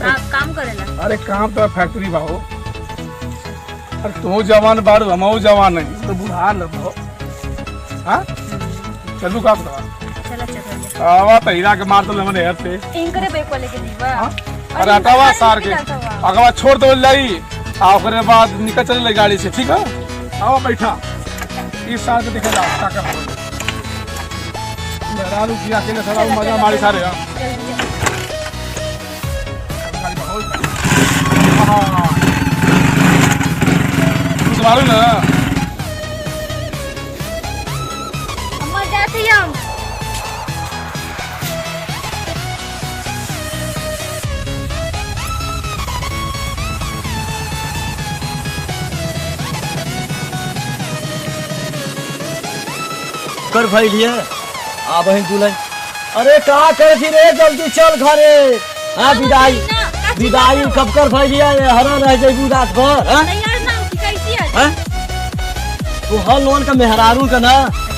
काम करेला। अरे काम तो फैक्ट्री बा हो। अरे तू जवान बाड़ू हमहू जवान नहीं तो बुढ़ा लगो। हाँ चलू का बता चला चला आवा तो हीरा के मार तो हमने हेर पे इनकरे बेक वाले के दीवा। अरे हटावा सार के अगवा छोड़ दो लाई आ ओकरे बाद निकल चले गाड़ी से ठीक है। आओ बैठा इस साल के दिखे जाओ का कर मेहरारू किया के सारा मजा मारी सारे हां कुछ मालूम ना अम्मा जाते हम कर भाई लिए आ बहन दुल्हन। अरे का कर थी रे जल्दी चल घरे। हां विदाई विदाई कब कर भाई लिया हरा रह जाइबू रात भर। हां नहीं यार नाम की कैसी है? हां तू हर लोन का मेहरारू का ना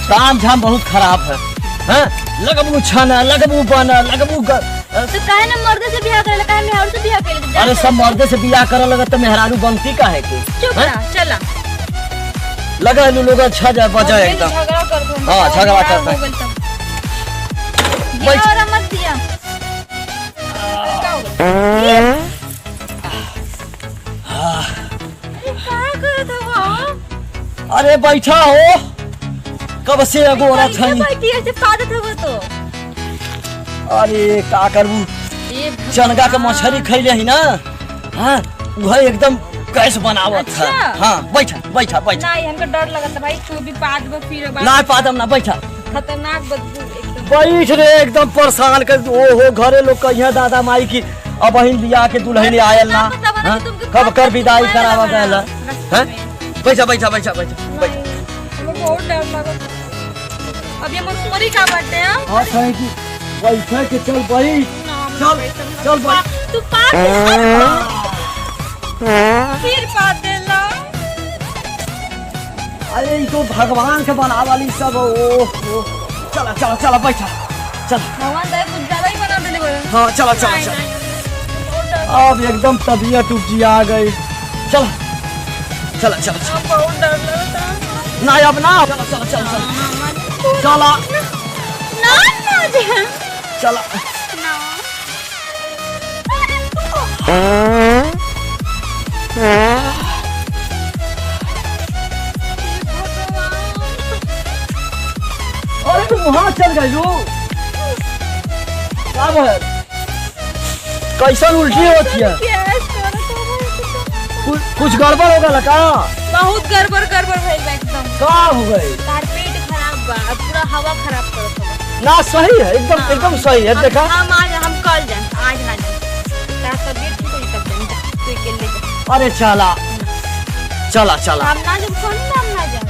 काम झाम बहुत खराब है। हां लगबू छाना लगबू बना लगबू कर तो काहे ना मर्द से बियाह करे काहे मेहरारू से बियाह करे? अरे सब मर्द से बियाह करे लगा तो मेहरारू बनती काहे के? चुप रह चला लगा लो लोग अच्छा जा बजा एकदम। झगड़ा कर दो। हां झगड़ा करता है और मत दिया अरे बैठा हो कब से एगो औरत है बैठी ऐसे फादत है वो तो। अरे का करबू चनगा के मछली खैले ही ना। हां वह एकदम कैसे बनावत है। हां बैठा बैठा बैठा नहीं हमको डर लगता भाई तू भी पाद में फिर ना पादम ना बैठा खतरनाक बदबू एकदम बैठ रे एकदम परेशान कर ओहो घरे लोग कहिया दादा माई की अब बहिन लिया के दुल्हन आयल ना। कब कर विदाई करावा गया हैं बैठा बैठा बैठा बैठा हमें बहुत डर लगता। अब ये मरी का बाटे हैं। हां है कि बैठ के चल बैठ चल चल बैठ तू पाद फिर पाद देला। अरे ये तो भगवान के बना वाली सब ओ चला चला चला बैठा चल भगवान दया कुछ ज्यादा ही बना देले बड़े। हां चला चला चला अब एकदम तबीयत उपजिया गई। चल चला चला बहुत डर लगता। ना अब ना चला चला चला चला ना ना जा चला ना अरे तुम वहां चल गई हो क्या है कैसन उल्टी होती है? कुछ गड़बड़ हो गया का? बहुत गड़बड़ गड़बड़ भइल बा एकदम। का हो गई? कारपेट खराब बा पूरा हवा खराब करत बा। ना सही है एकदम एकदम सही है देखा। हम आज हम कल जाए आज ना जाए तेरा तबीयत ठीक होई तब जाए तू के ले जा। अरे चला चला चला हम ना जब कौन हम ना जाए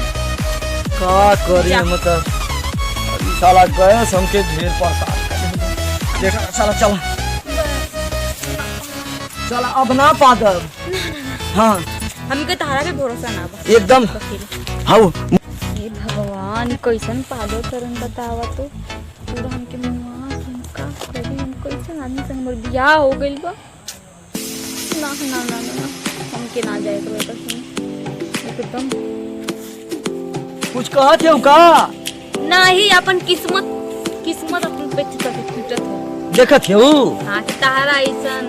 का करी मतलब साला गए हमके ढेर परेशान कर देखा। चला चला चला अब ना पादर। हाँ हमके तारा पे भरोसा ना बा एकदम हाँ हे भगवान कैसन पागल करन बतावा तो पूरा हमके मुंह का करी हम कैसन आदमी संग मोर बियाह हो गइल बा। ना ना ना ना हमके ना जाए तो बेटा सुन एकदम कुछ कहत हो का? नहीं अपन किस्मत अपन पे टूटत हो देखत हो। हां तारा ऐसन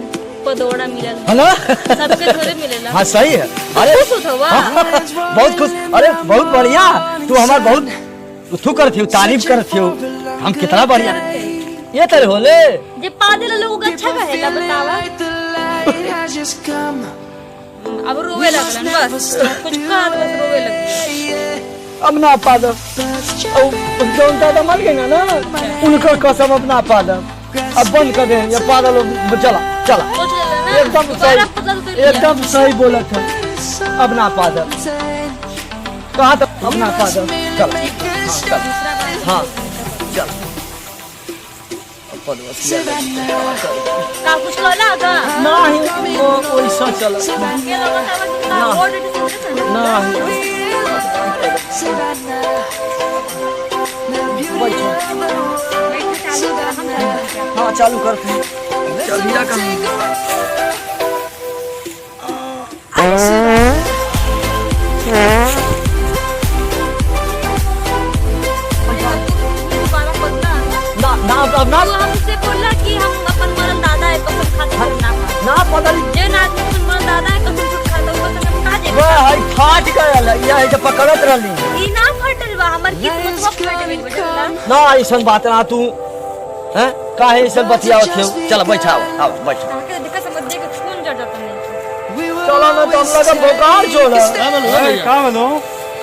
पदोड़ा मिलल है ना सबके थोड़े मिलेला। हाँ सही है। अरे खुश होवा बहुत खुश। अरे बहुत बढ़िया तू हमार बहुत तू करत हो तारीफ करत हो हम कितना बढ़िया ये तेरे होले जे पादे लोग अच्छा कहेला बतावा। अब रोवे लगलन बस कुछ कहा बस रोवे लगलन। अब ना पाद जौन दादा मर गए ना उनका कसम अब ना पाद अब बंद कर दे ये पागल चला चला एकदम सही बोला था। अब ना पाद कहा तक अब ना पाद चला हाँ चल का कुछ कहला का नहीं वो वैसा चला के लोग का वोट नहीं हाँ चालू कर चल ना अब ना तू हमसे बोला कि हम अपन मरल दादा है कसम खाते हैं ना ना पता जे ना अपन मरल दादा है कसम झूठ खाता वो कसम खा जे वो हई फाट गयल या है पकड़त रहली ई ना फटल बा हमर किस्मत सब फट गइल बेटा ना ऐसन बात ना तू हैं काहे ऐसन बतियावत थे चल बैठाओ आओ बैठ ताके देखा समझ दे के खून जड़ जाता नहीं चलो ना तुम लगा बोकार छोड़ का बोलो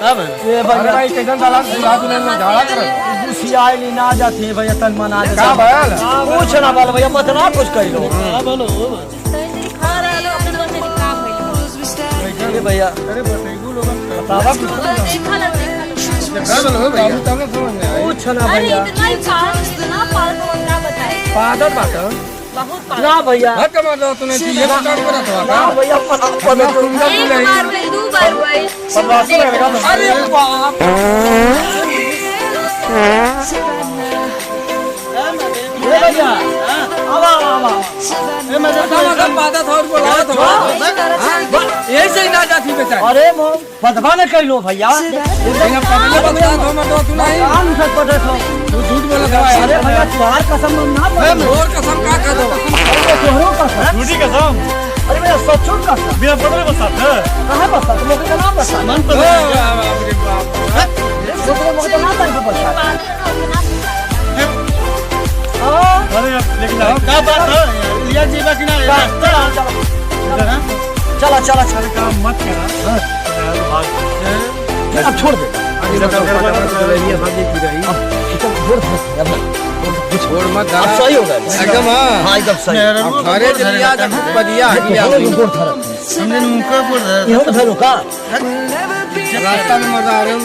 ये भैया भाई कैसन साला रात में झाड़ा कर गुसियाई ना जाते भैया तन मना का भयल कुछ ना बोल भैया मत ना कुछ कह लो तई खा रहे लो अपने दोस्त के काम भइल ये भैया अरे बतेगु लोगन बतावा देखा ला का बोलो भैया तब समझ में आई कुछ ना अरे भैया इतना पाल तो क्या बताए पागल बात बहुत पाल ना भैया हट मार दो तूने ये बता कर था ना भैया पता एक बार भाई दो बार भाई बदमाशी रहेगा अरे बाप ये भैया आवा आवा ए मैं का बात था और बोला था ये से ना जाती बेचारा अरे मो बदबा न कर लो भैया यहाँ पगले बता दो मैं तो तू नहीं काम से पड़े तो तू झूठ बोला था अरे भैया तुम्हार कसम ना मैं मोर कसम का कर दो तोहरो कसम झूठी कसम अरे भैया सच्चो कसम बिना पकड़े बसात है कहां बसा तुम लोग का नाम बसा मन पर अरे बाप लोग का नाम कर बसा अरे लेकिन क्या बात है लिया जीवा कि ना चला चला चला काम मत करा अब छोड़ दे छोड़ मत अब सही हो गया एकदम हाँ एकदम सही अब घरे चलिया जब बदिया हमने मुंह पर इहो तो फेरो का रास्ता में मजा आ रहे हो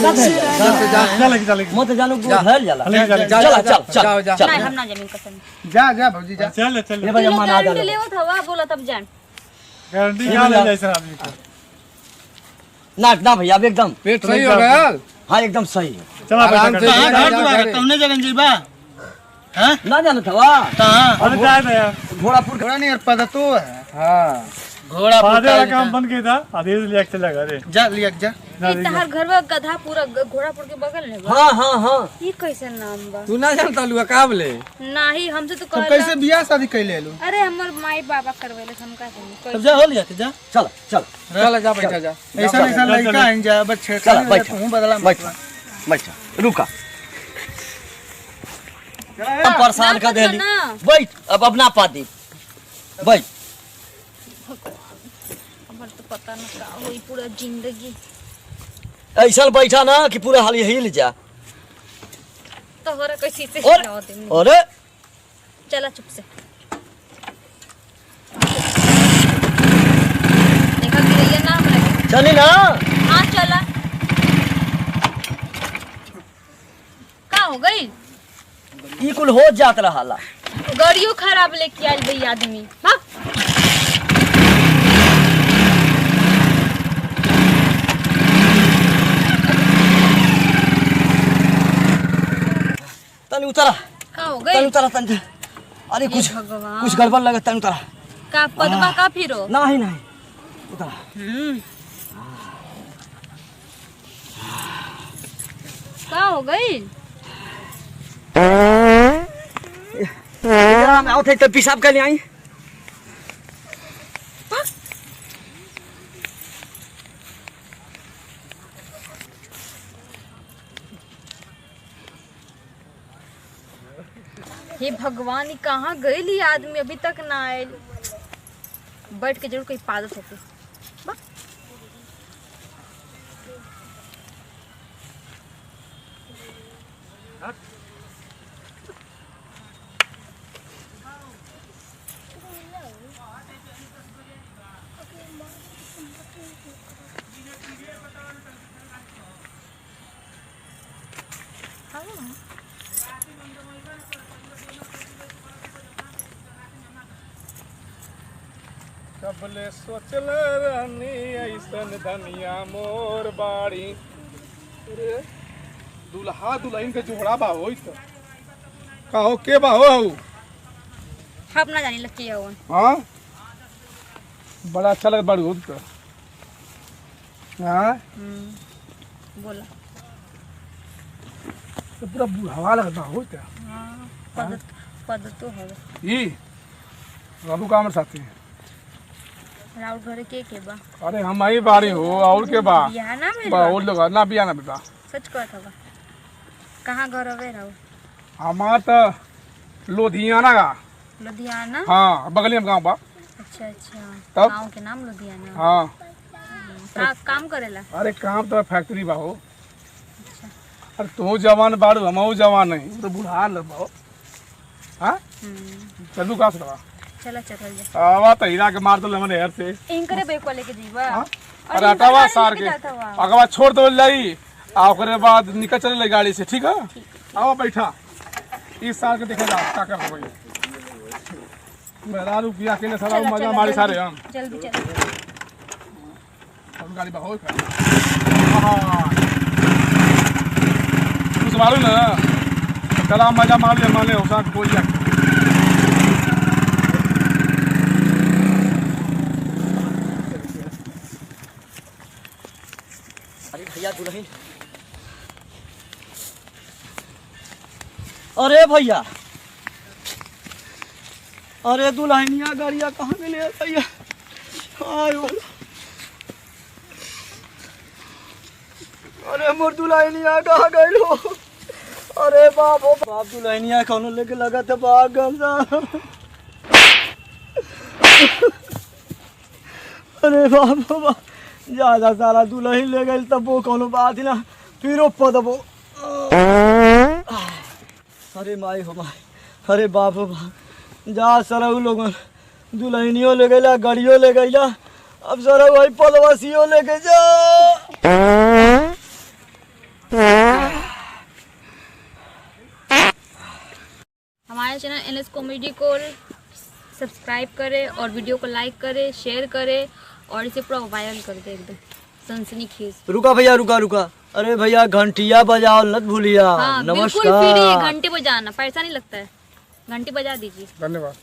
चल मत जानो को भेल जाला चला चल चल जा चल नहीं हम ना जमीन कसम जा जा भौजी जा चल चल ये भैया मना गारंटी जाला लेवत हवा बोला तब जान गारंटी क्या ले जाए सर आदमी को ना ना भैया अब एकदम पेट सही हो गया हाँ एकदम सही है चला आराम से बैठा कौने जगह जीबा ना जानो था वाह अरे जाए ना यार घोड़ापुर घोड़ा नहीं पता तो है हां घोड़ा पादे वाला काम बंद किया था आदेश लिया के चला घरे जा लिया जा तहार घर में गधा पूरा घोड़ापुर के बगल में बा हाँ हाँ हाँ ई कैसे नाम बा तू ना जानता लुआ का बोले नाही हमसे तो तो कहला कैसे बियाह शादी कैले लो अरे हमर माई बाबा करवेले हम का तब जा हो लिया जा चल चल चल जा बैठा जा ऐसा ऐसा लड़का है जा बच्चे चल बैठ हूं बदला बैठ बैठ रुका हम परेशान कर देली बैठ अब अपना पाती बैठ हमर तो पता न का होई पूरा जिंदगी ऐसा बैठा ना कि पूरा हाल हिल जा तोहरा कैसे से और हिलाओ दे अरे चला चुप से देखा कि ये नाम लगे चली ना हां चला का हो गई ई कुल हो जात रहाला गाड़ियों खराब लेके आइल भई आदमी भाग तनी उतरा का हो तनी गई उतरा तनी अरे कुछ भगवान कुछ गड़बड़ लगे तनी उतरा का पदबा का फिरो नहीं नहीं उतरा का हो गई इधर में आओ थे तब पेशाब करने आई हे भगवान, कहाँ गई आदमी अभी तक ना आयल। बैठ के जरूर कोई पादत होते। कबले सोचल रहनी ऐसन धनिया मोर बाड़ी। अरे दुल्हा दुल्हन के जोड़ा बा होई त कहो के बा हो हम ना जानी लकी है हां बड़ा अच्छा लग बाड़ू त हाँ बोला तो पूरा बुढ़ावा लगता हो क्या हाँ पद तो है ई बाबू का हमर साथी राउर घरे के बा अरे हम ही बारी हो और के बा बियाह ना में बहुत लोग ना बिया ना बेटा सच कहत हवा कहाँ घर हवे राउर हमार तो लुधियाना का लुधियाना हाँ बगली में गाँव बा अच्छा तब? गाँव के नाम लुधियाना हाँ का काम करेला अरे काम तो फैक्ट्री बा हो अरे तू जवान बाड़ू हम जवान नहीं तो बुढ़ा ल बा हाँ चलू का सकवा चला चल जा आवा तो हीरा के मार दो मैंने यार से इनकरे बेक वाले के जीवा हाँ? अरे हटावा सार के अगवा छोड़ दो लाई आ ओकरे बाद निकल चले गाड़ी से ठीक है आओ बैठा इस साल के देखे जा का कर भाई मेरा रुपया के लिए सारा मजा मारी सारे हम जल्दी चल अब गाड़ी बहुत हां कुछ मालूम ना चला मजा मार ले माने होसा कोई जा अरे भैया दुल्हन अरे भैया अरे दुल्हनिया गाड़िया कहाँ मिले भैया आयो अरे मोर दुल्हनिया कहाँ गई हो अरे बाप हो बाप दुल्हनिया कौन लेके लगा था बाप गमजा अरे बाप हो बाप ज्यादा सारा दुल्हन ले गई तब वो कोनो बात ही ना फिर पदबो अरे माई हो माई अरे बाप हो बाप जा सारा उ लोग दुल्हनियो ले गईला गाड़ियों ले गईला अब सारा वही पदवासियों लेके जा हमारे चैनल NS कॉमेडी को सब्सक्राइब करें और वीडियो को लाइक करें शेयर करें और इसे पूरा वायरल कर दे एकदम सनसनीखेज। रुका भैया रुका रुका अरे भैया घंटिया बजाओ मत भूलिया हाँ, बिल्कुल नमस्कार फ्री है घंटे बजाना पैसा नहीं लगता है घंटे बजा दीजिए धन्यवाद।